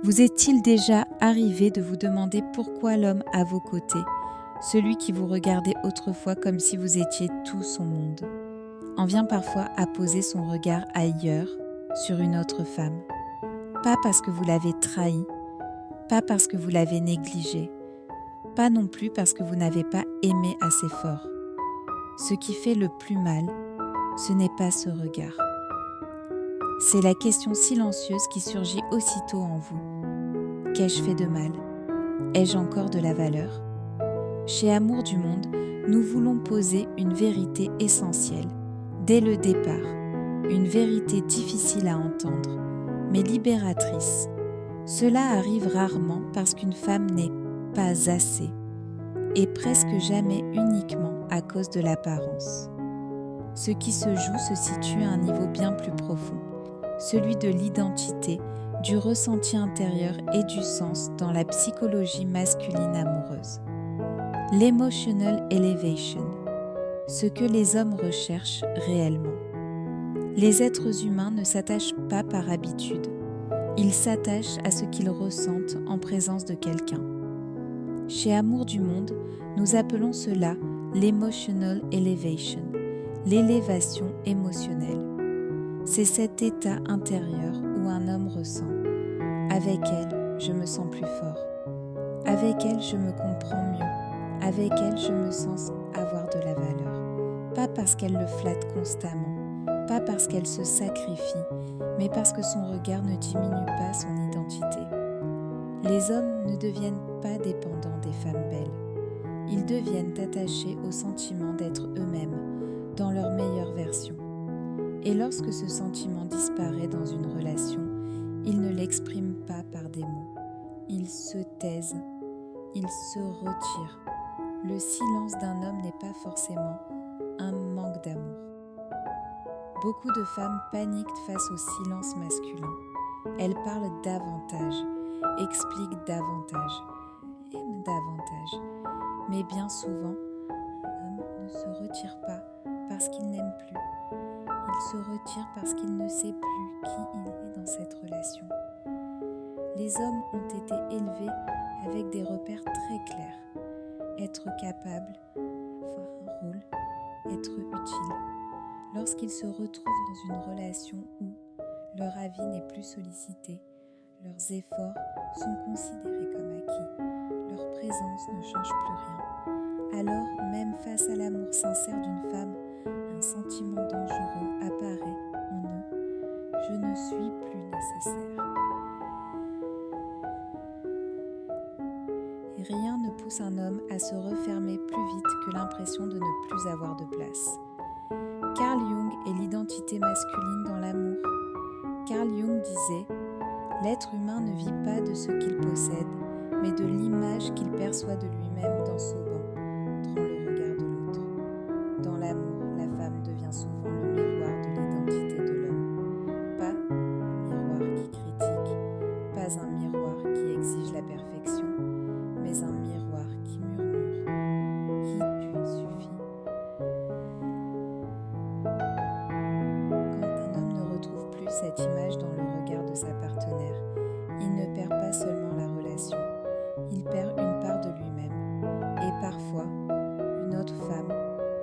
Vous est-il déjà arrivé de vous demander pourquoi l'homme à vos côtés, celui qui vous regardait autrefois comme si vous étiez tout son monde, en vient parfois à poser son regard ailleurs, sur une autre femme? Pas parce que vous l'avez trahi, pas parce que vous l'avez négligé, pas non plus parce que vous n'avez pas aimé assez fort. Ce qui fait le plus mal, ce n'est pas ce regard. C'est la question silencieuse qui surgit aussitôt en vous. Qu'ai-je fait de mal? Ai-je encore de la valeur? Chez Amour du Monde, nous voulons poser une vérité essentielle, dès le départ, une vérité difficile à entendre, mais libératrice. Cela arrive rarement parce qu'une femme n'est pas assez, et presque jamais uniquement à cause de l'apparence. Ce qui se joue se situe à un niveau bien plus profond, celui de l'identité, du ressenti intérieur et du sens dans la psychologie masculine amoureuse. L'emotional elevation, ce que les hommes recherchent réellement. Les êtres humains ne s'attachent pas par habitude, ils s'attachent à ce qu'ils ressentent en présence de quelqu'un. Chez Amour du Monde, nous appelons cela l'emotional elevation, l'élévation émotionnelle. C'est cet état intérieur où un homme ressent « avec elle, je me sens plus fort », « avec elle, je me comprends mieux », « avec elle, je me sens avoir de la valeur ». Pas parce qu'elle le flatte constamment, pas parce qu'elle se sacrifie, mais parce que son regard ne diminue pas son identité. Les hommes ne deviennent pas dépendants des femmes belles. Ils deviennent attachés au sentiment d'être eux-mêmes, dans leur meilleure version. Et lorsque ce sentiment disparaît dans une relation, ils ne l'expriment pas par des mots. Ils se taisent, ils se retirent. Le silence d'un homme n'est pas forcément un manque d'amour. Beaucoup de femmes paniquent face au silence masculin. Elles parlent davantage, expliquent davantage, aiment davantage. Mais bien souvent, l'homme ne se retire pas parce qu'il n'aime plus. Il se retire parce qu'il ne sait plus qui il est dans cette relation. Les hommes ont été élevés avec des repères très clairs. Être capable, avoir un rôle, être utile. Lorsqu'ils se retrouvent dans une relation où leur avis n'est plus sollicité, leurs efforts sont considérés comme acquis, leur présence ne change plus rien. Alors, même face à l'amour sincère d'une femme, un sentiment dangereux apparaît en eux. Je ne suis plus nécessaire. Et rien ne pousse un homme à se refermer plus vite que l'impression de ne plus avoir de place. Carl Jung et l'identité masculine dans l'amour. Carl Jung disait « L'être humain ne vit pas de ce qu'il possède, mais de l'image qu'il perçoit de lui-même dans Sauban, dans le regard de l'autre. » Dans l'amour, la femme devient souvent le miroir de l'identité de l'homme. Pas un miroir qui critique, pas un miroir qui exige la perfection, mais un miroir qui murmure « Qui tu es suffit ». Quand un homme ne retrouve plus cette image dans le regard de sa partenaire, il ne perd pas seulement la relation, il perd une part de lui-même, et parfois une autre femme,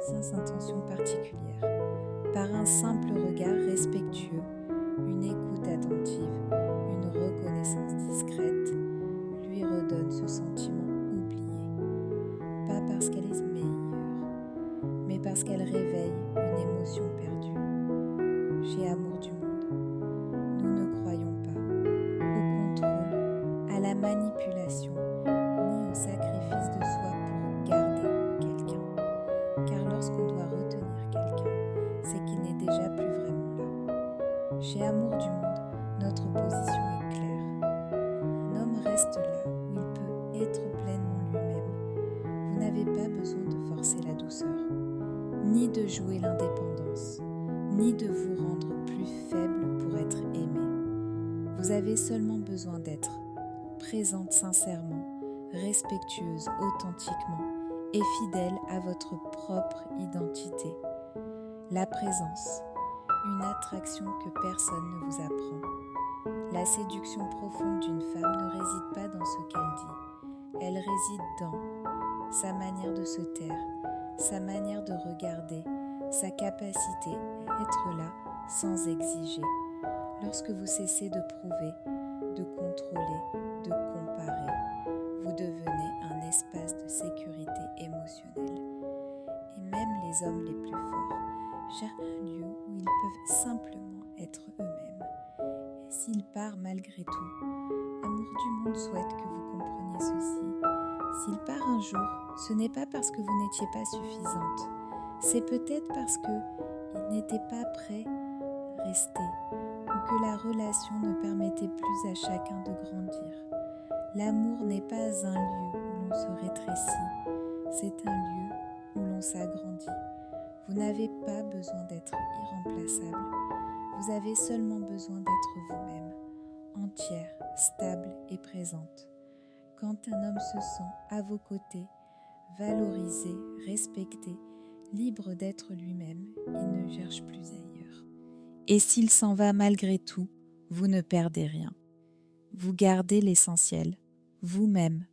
sans intention particulière, par un simple regard respectueux, une écoute attentive, une reconnaissance discrète, lui redonne ce sentiment oublié. Pas parce qu'elle est meilleure, mais parce qu'elle réveille une émotion perdue. Chez Amour du Monde, nous ne croyons pas au contrôle, à la manipulation, ni au sacrifice de soi pour garder quelqu'un. Car lorsqu'on doit retenir quelqu'un, c'est qu'il n'est déjà plus vraiment là. Chez Amour du Monde, notre position est claire. Un homme reste là où il peut être pleinement lui-même. Vous n'avez pas besoin de forcer la douceur, ni de jouer l'indépendance, ni de vous rendre plus faible pour être aimé. Vous avez seulement besoin d'être présente sincèrement, respectueuse authentiquement et fidèle à votre propre identité. La présence, une attraction que personne ne vous apprend. La séduction profonde d'une femme ne réside pas dans ce qu'elle dit. Elle réside dans sa manière de se taire, sa manière de regarder, sa capacité à être là sans exiger. Lorsque vous cessez de prouver, de contrôler, de comparer, vous devenez un espace de sécurité émotionnelle. Et même les hommes les plus forts cherchent un lieu où ils peuvent simplement être eux-mêmes. Et s'il part malgré tout, l'amour du monde souhaite que vous compreniez ceci. S'il part un jour, ce n'est pas parce que vous n'étiez pas suffisante. C'est peut-être parce qu'il n'était pas prêt à rester ou que la relation ne permettait plus à chacun de grandir. L'amour n'est pas un lieu où l'on se rétrécit, c'est un lieu où l'on s'agrandit. Vous n'avez pas besoin d'être irremplaçable, vous avez seulement besoin d'être vous-même, entière, stable et présente. Quand un homme se sent à vos côtés, valorisé, respecté, libre d'être lui-même, il ne cherche plus ailleurs. Et s'il s'en va malgré tout, vous ne perdez rien. Vous gardez l'essentiel, vous-même,